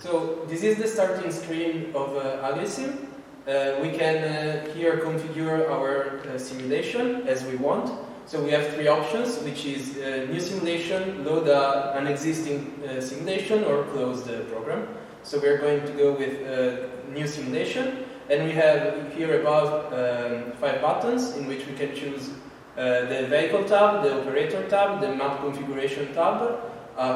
So this is the starting screen of AgriSIm. We can here configure our simulation as we want. So we have three options, which is new simulation, load an existing simulation, or close the program. So we're going to go with new simulation, and we have here above 5 buttons in which we can choose the vehicle tab, the operator tab, the map configuration tab,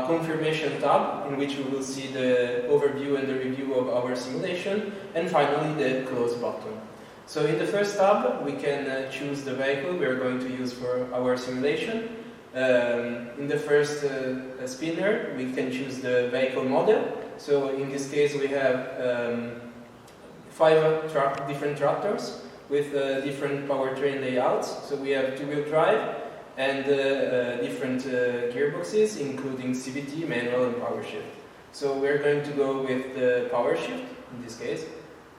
confirmation tab, in which we will see the overview and the review of our simulation, and finally the close button. So in the first tab, we can choose the vehicle we are going to use for our simulation. In the first spinner, we can choose the vehicle model. So in this case, we have 5 different tractors with different powertrain layouts. So we have two-wheel drive and different gearboxes, including CVT, manual, and power shift. So we're going to go with the power shift in this case.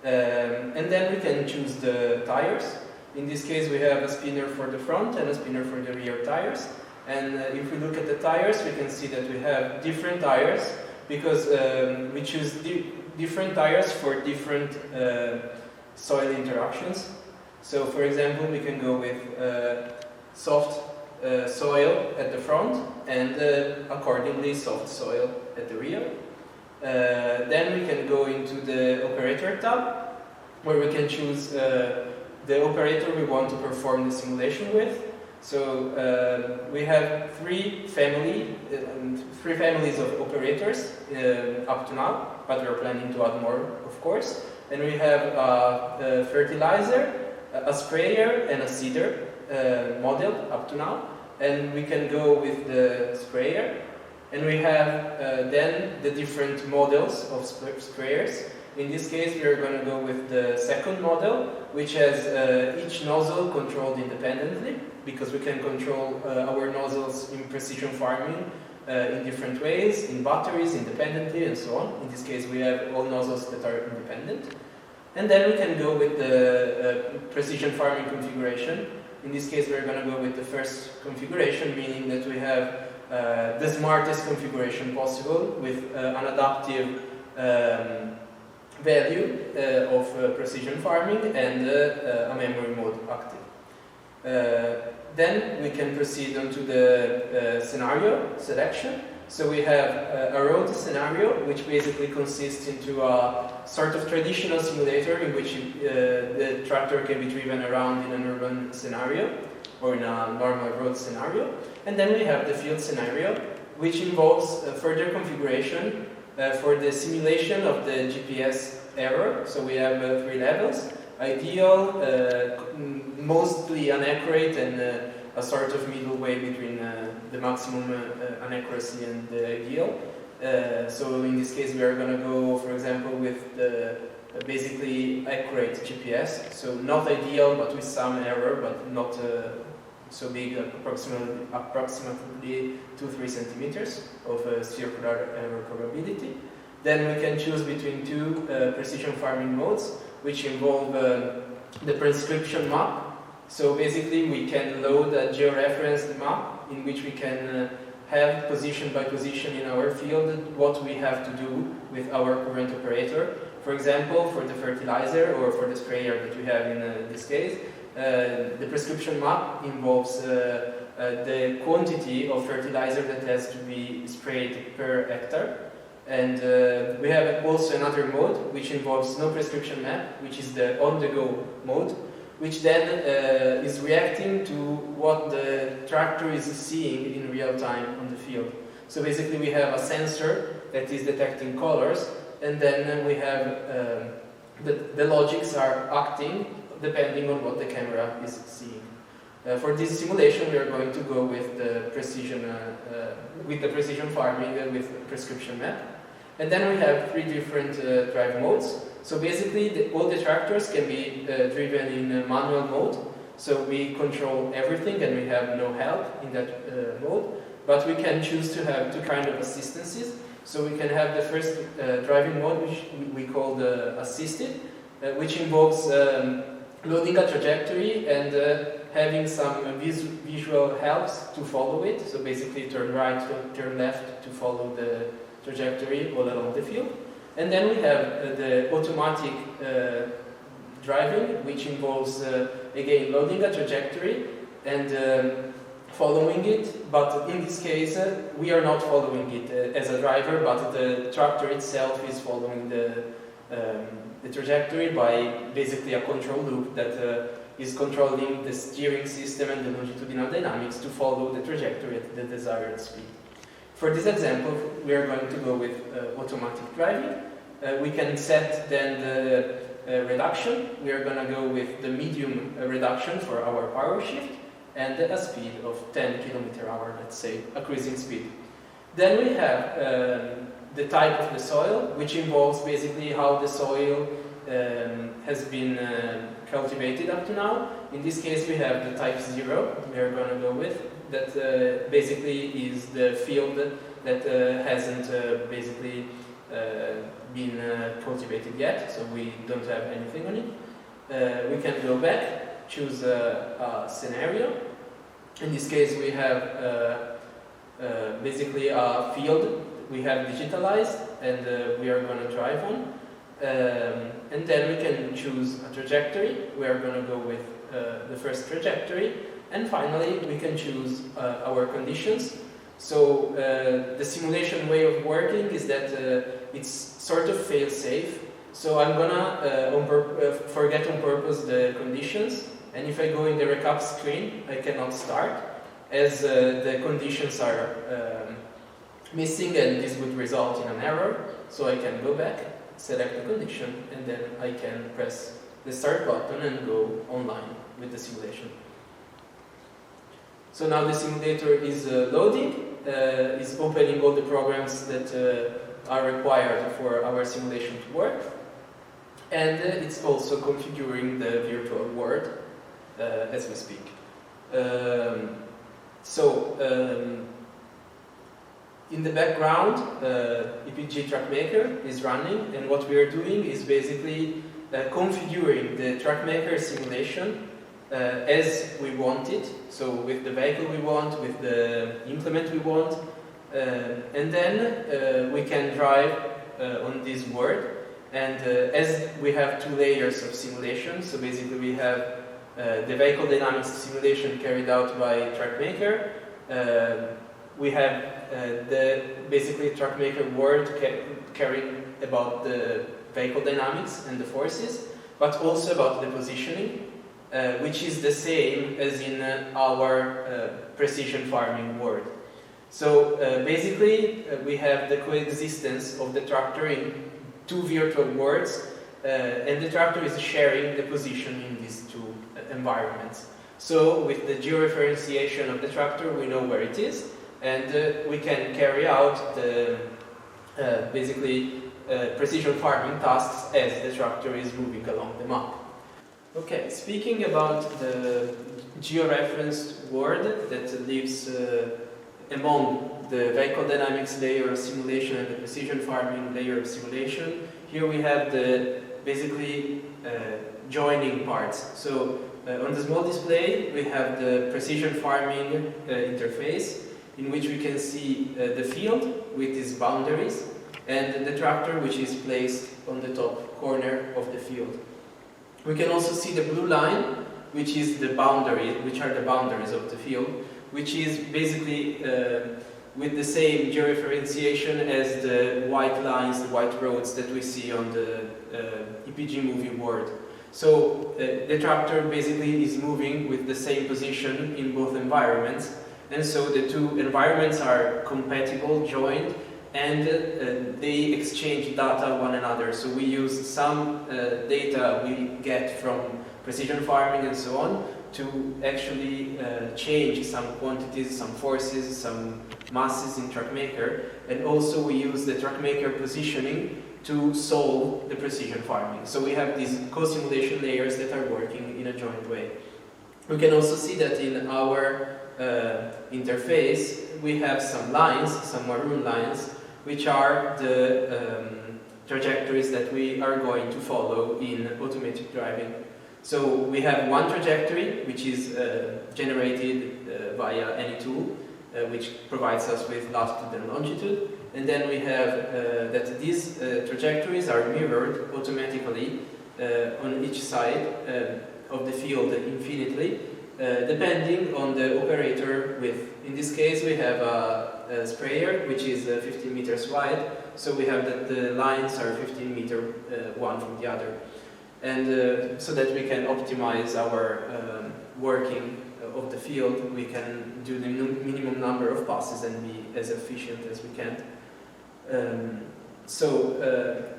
And then we can choose the tires. In this case, we have a spinner for the front and a spinner for the rear tires. And if we look at the tires, we can see that we have different tires because we choose different tires for different soil interactions. So, for example, we can go with soft soil at the front and accordingly soft soil at the rear. Then we can go into the operator tab, where we can choose the operator we want to perform the simulation with. So we have three families of operators up to now, but we're planning to add more, of course. And we have a fertilizer, a sprayer, and a seeder model up to now. And we can go with the sprayer. And we have then the different models of sprayers. In this case, we are going to go with the second model, which has each nozzle controlled independently, because we can control our nozzles in precision farming in different ways, in batteries, independently, and so on. In this case, we have all nozzles that are independent. And then we can go with the precision farming configuration. In this case, we're going to go with the first configuration, meaning that we have the smartest configuration possible with an adaptive value of precision farming and a memory mode active. Then we can proceed on to the scenario selection. So we have a road scenario, which basically consists into a sort of traditional simulator in which the tractor can be driven around in an urban scenario or in a normal road scenario. And then we have the field scenario, which involves further configuration for the simulation of the GPS error. So we have 3 levels: ideal, mostly inaccurate, and a sort of middle way between the maximum inaccuracy and the ideal. So in this case, we are going to go, for example, with the basically accurate GPS. So not ideal, but with some error, but not so big, approximately 2-3 centimeters of circular error probability. Then we can choose between 2 precision farming modes, which involve the prescription map. So basically, we can load a georeferenced map in which we can have position by position in our field what we have to do with our current operator. For example, for the fertilizer or for the sprayer that we have in this case, the prescription map involves the quantity of fertilizer that has to be sprayed per hectare. And we have also another mode which involves no prescription map, which is the on-the-go mode, which then is reacting to what the tractor is seeing in real time on the field. So basically we have a sensor that is detecting colors, and then we have the logics are acting depending on what the camera is seeing. For this simulation, we are going to go with the precision farming with prescription map. And then we have 3 different drive modes. So basically, all the tractors can be driven in manual mode. So we control everything and we have no help in that mode. But we can choose to have 2 kinds of assistances. So we can have the first driving mode, which we call the assisted, which involves loading a trajectory and having some visual helps to follow it. So basically turn right, turn left to follow the trajectory all along the field. And then we have the automatic driving, which involves, again, loading a trajectory and following it, but in this case we are not following it as a driver, but the tractor itself is following the trajectory by basically a control loop that is controlling the steering system and the longitudinal dynamics to follow the trajectory at the desired speed. For this example, we are going to go with automatic driving. We can set then the reduction. We are going to go with the medium reduction for our power shift, and a speed of 10 km/h, let's say, a cruising speed. Then we have the type of the soil, which involves basically how the soil has been cultivated up to now. In this case, we have the type 0 we are going to go with, that basically is the field that hasn't basically been cultivated yet, so we don't have anything on it. We can go back, choose a scenario. In this case, we have basically a field we have digitalized and we are going to drive on. And then we can choose a trajectory. We are going to go with the first trajectory. And finally, we can choose our conditions. So the simulation way of working is that it's sort of fail-safe. So I'm gonna forget on purpose the conditions, and if I go in the recap screen, I cannot start, as the conditions are missing, and this would result in an error. So I can go back, select the condition, and then I can press the start button and go online with the simulation. So now the simulator is loading, is opening all the programs that are required for our simulation to work, and it's also configuring the virtual world as we speak. In the background, EPG TrackMaker is running, and what we are doing is basically configuring the TrackMaker simulation as we want it, so with the vehicle we want, with the implement we want, and then we can drive on this world. And as we have two layers of simulation, so basically we have the vehicle dynamics simulation carried out by TrackMaker, we have the basically TrackMaker world caring about the vehicle dynamics and the forces, but also about the positioning, which is the same as in our precision farming world. So basically we have the coexistence of the tractor in two virtual worlds, and the tractor is sharing the position in these two environments. So with the georeferenciation of the tractor, we know where it is, and we can carry out the basically precision farming tasks as the tractor is moving along the map. Okay, speaking about the georeferenced world that lives among the vehicle dynamics layer of simulation and the precision farming layer of simulation, here we have the basically joining parts. So on the small display we have the precision farming interface, in which we can see the field with its boundaries and the tractor, which is placed on the top corner of the field. We can also see the blue line, which is the boundary, which are the boundaries of the field, which is basically with the same georeferenciation as the white lines, the white roads that we see on the EPG movie world. So the tractor basically is moving with the same position in both environments, and so the two environments are compatible, joined, and they exchange data one another. So we use some data we get from precision farming and so on to actually change some quantities, some forces, some masses in TrackMaker, and also we use the TrackMaker positioning to solve the precision farming. So we have these co-simulation layers that are working in a joint way. We can also see that in our interface we have some lines, some maroon lines, which are the trajectories that we are going to follow in automatic driving. So we have one trajectory which is generated via any tool, which provides us with latitude and longitude, And then we have that these trajectories are mirrored automatically on each side of the field infinitely, depending on the operator width. In this case, we have a sprayer which is 15 meters wide, so we have that the lines are 15 meter one from the other, and so that we can optimize our working of the field. We can do the minimum number of passes and be as efficient as we can.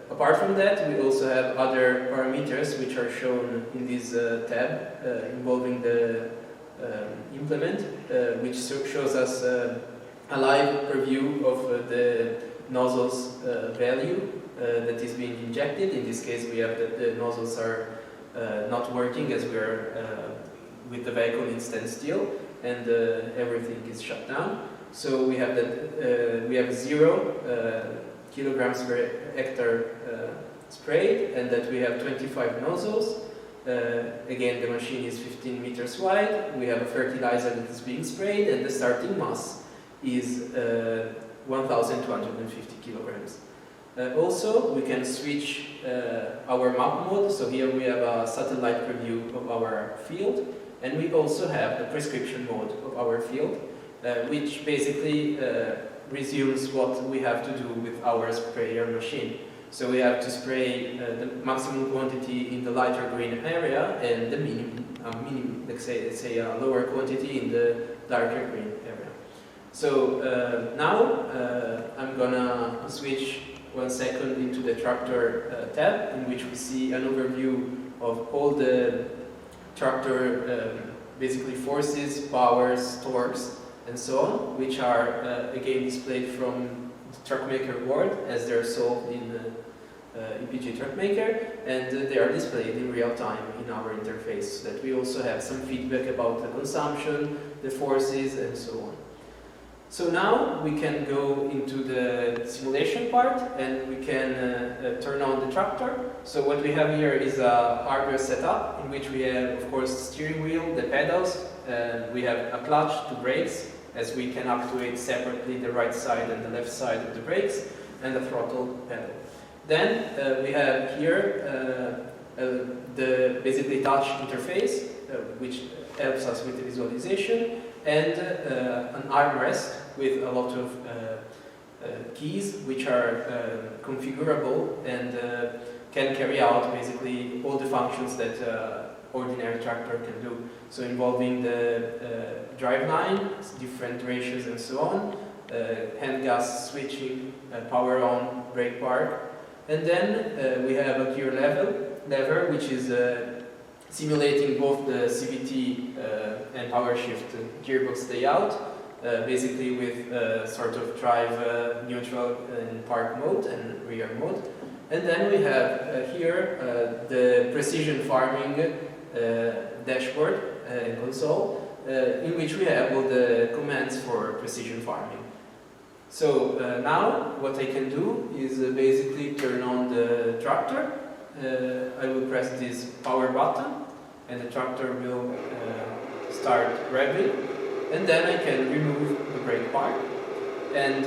Apart from that, we also have other parameters which are shown in this tab involving the implement, which shows us a live preview of the nozzle's value that is being injected. In this case, we have that the nozzles are not working as we are with the vehicle in standstill, and everything is shut down. So we have that we have 0 kilograms per hectare sprayed, and that we have 25 nozzles. Again, the machine is 15 meters wide. We have a fertilizer that is being sprayed, and the starting mass is 1,250 kilograms. Also, we can switch our map mode. So here we have a satellite preview of our field, and we also have the prescription mode of our field, which basically resumes what we have to do with our sprayer machine. So we have to spray the maximum quantity in the lighter green area and the minimum, let's say a lower quantity in the darker green area. So now I'm gonna switch 1 second into the tractor tab, in which we see an overview of all the tractor basically forces, powers, torques, and so on, which are again displayed from the TruckMaker board as they're solved in EPG TruckMaker, and they are displayed in real time in our interface, so that we also have some feedback about the consumption, the forces, and so on. So now we can go into the simulation part, and we can turn on the tractor. So what we have here is a hardware setup in which we have, of course, the steering wheel, the pedals, we have a clutch to brakes, as we can actuate separately the right side and the left side of the brakes, and the throttle pedal. Then we have here the basically touch interface, which helps us with the visualization, and an armrest with a lot of keys which are configurable and can carry out basically all the functions that ordinary tractor can do. So involving the driveline, different ratios and so on, hand gas switching, power on, brake park, and then we have a gear lever which is simulating both the CVT and power shift gearbox layout, basically with sort of drive, neutral and park mode and rear mode. And then we have here the precision farming dashboard and console, in which we have all the commands for precision farming. So now what I can do is basically turn on the tractor. I will press this power button and the tractor will start revving, and then I can remove the brake part, and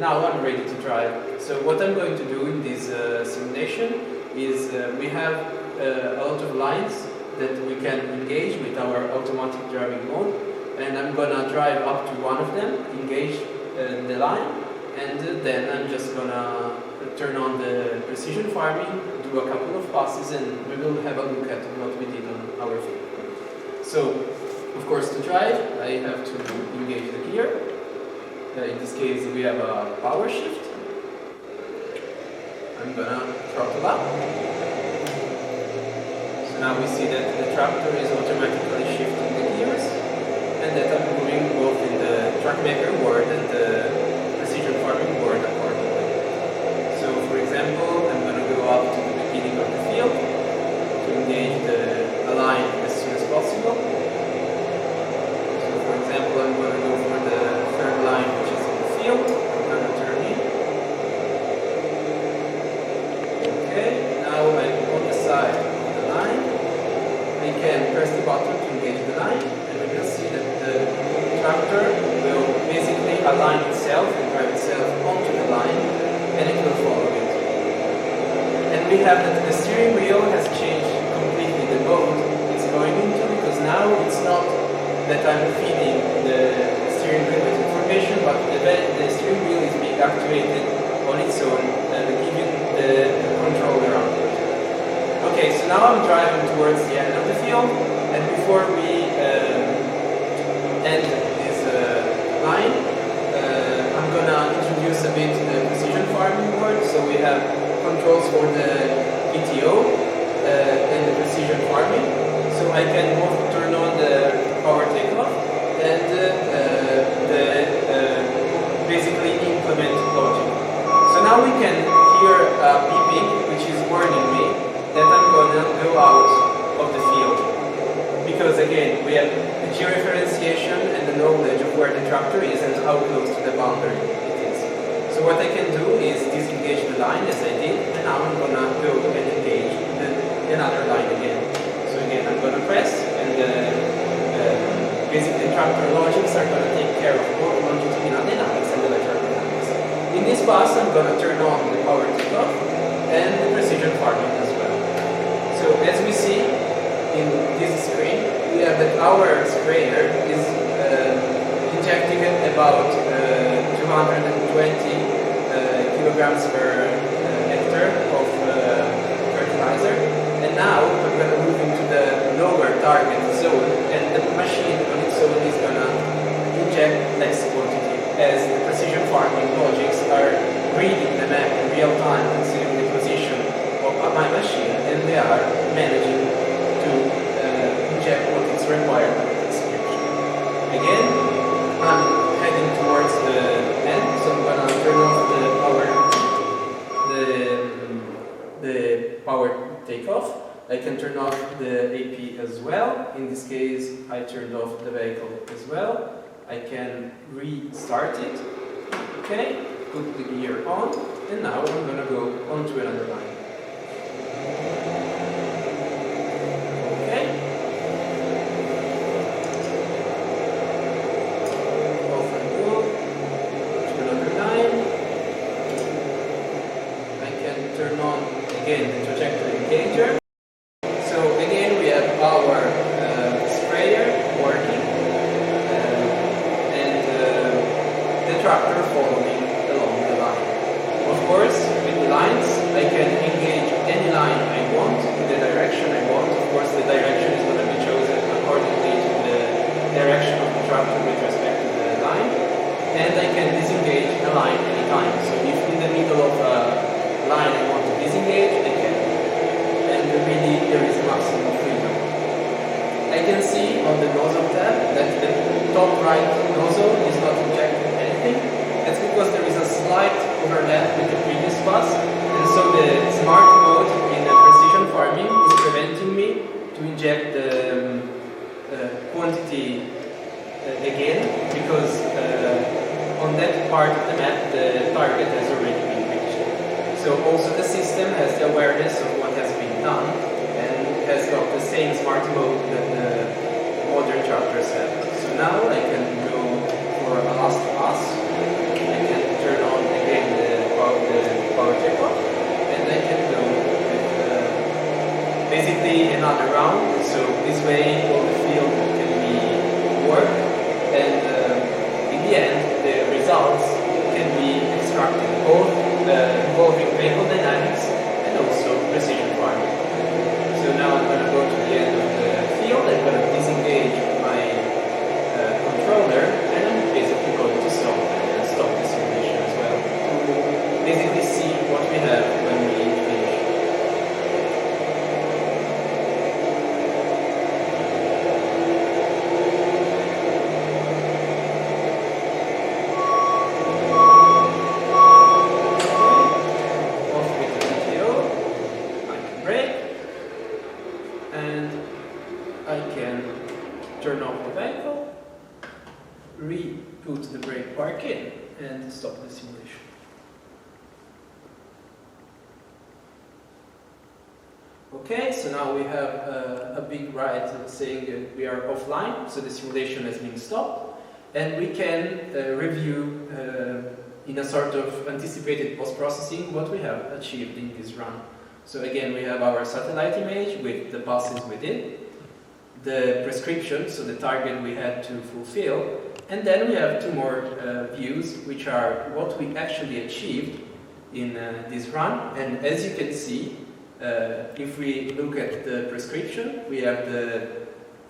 now I'm ready to drive. So what I'm going to do in this simulation is we have a lot of lines that we can engage with our automatic driving mode, and I'm gonna drive up to one of them, engage the line, and then I'm just gonna turn on the precision farming, do a couple of passes, and we will have a look at what we did on our field. So, of course, to drive, I have to engage the gear. In this case, we have a power shift. I'm gonna throttle up. So now we see that the tractor is automatically shifting the gears, and that I'm moving both in the TruckMaker board and the precision farming board accordingly. So, for example, I'm going to go up to the beginning of the field to engage the line as soon as possible. So, for example, I'm going to go for the third line, which is in the field. I'm going to turn in. Okay, now I'm on the side of the line. I can press the button to engage the line, and we will see that the tractor will basically align itself and drive itself onto the line we have that the steering wheel has changed completely the mode it's going into, because now it's not that I'm feeding the steering wheel with information, but the steering wheel is being activated on its own and giving the controller output. Okay, so now I'm driving towards the end of the field, and before we end this line, I'm gonna introduce a bit the precision farming board. So we have controls for the PTO and the precision farming. So I can both turn on the power takeoff and basically implement logic. So now we can hear beeping, which is warning me that I'm gonna go out of the field. Because again, we have the georeferenciation and the knowledge of where the tractor is and how close to the boundary it is. So what I can do is disengage the line as I did, and now I'm gonna go and engage another line again. So again, I'm gonna press, and basically tractor logics are gonna take care of both longitudinal dynamics and electrodynamics. In this pass, I'm gonna turn on the power takeoff and the precision farming as well. So as we see in this screen, we have that our sprayer is injecting about 220 kilograms per hectare of fertilizer, and now we're going to move into the lower target zone, and the machine on its own is going to inject less quantity, as the precision farming logics are reading the map in real time, considering the position of my machine, and they are managing to inject what is required by the description. Again, I'm heading towards the end, so I'm gonna turn off the power takeoff. I can turn off the AP as well. In this case, I turned off the vehicle as well. I can restart it. Okay, put the gear on, and now I'm gonna go on to another line. Again, the trajectory engager. So again, we have our sprayer working and the tractor following along the line. Of course, with the lines, I can engage any line I want in the direction I want. Of course, the direction is going to be chosen accordingly to the direction of the tractor with respect to the line. And I can disengage a line anytime. So if in the middle of a line I want to disengage, I can. And really there is maximum freedom. I can see on the nozzle tab that the top right nozzle is not injecting anything. That's because there is a slight overlap with the previous pass, and so the smart mode in the precision farming is preventing me to inject the quantity again, because on that part of the map the target has already been reached. So also the system has the awareness of what has been done and has got the same smart mode that the modern tractors have. So now I can go for a last pass. I can turn on again the power takeoff, and I can go with basically another round. So this way all the field can be worked, and in the end the results can be extracted, both involving vehicle dynamics and also precision farming. So now I'm going to go to the end of the field. I'm going to disengage my controller, and I'm basically going to stop the simulation as well to basically see what we have when we finish. Turn off the vehicle, re-put the brake park in, and stop the simulation. Okay, so now we have a big write saying we are offline, so the simulation has been stopped, and we can review in a sort of anticipated post-processing what we have achieved in this run. So again, we have our satellite image with the buses within, the prescription, so the target we had to fulfill, and then we have two more views, which are what we actually achieved in this run. And as you can see, if we look at the prescription, we have the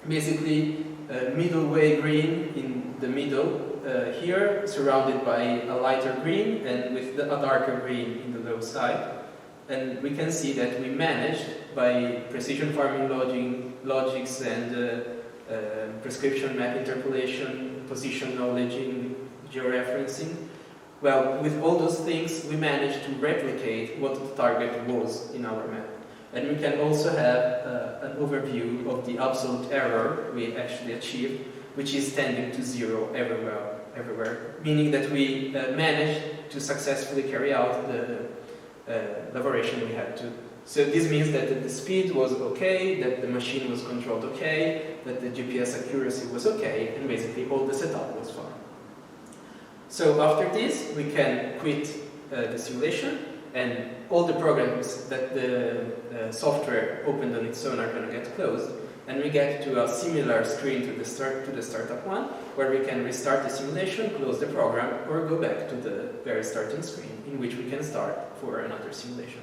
basically middle way green in the middle here, surrounded by a lighter green and with a darker green in the low side. And we can see that we managed, by precision farming logics and prescription map interpolation, position knowledge, georeferencing, well, with all those things, we managed to replicate what the target was in our map. And we can also have an overview of the absolute error we actually achieved, which is tending to 0 everywhere, meaning that we managed to successfully carry out the operation we had to. So this means that the speed was okay, that the machine was controlled okay, that the GPS accuracy was okay, and basically all the setup was fine. So after this, we can quit the simulation, and all the programs that the software opened on its own are going to get closed, and we get to a similar screen to the startup one, where we can restart the simulation, close the program, or go back to the very starting screen, in which we can start for another simulation.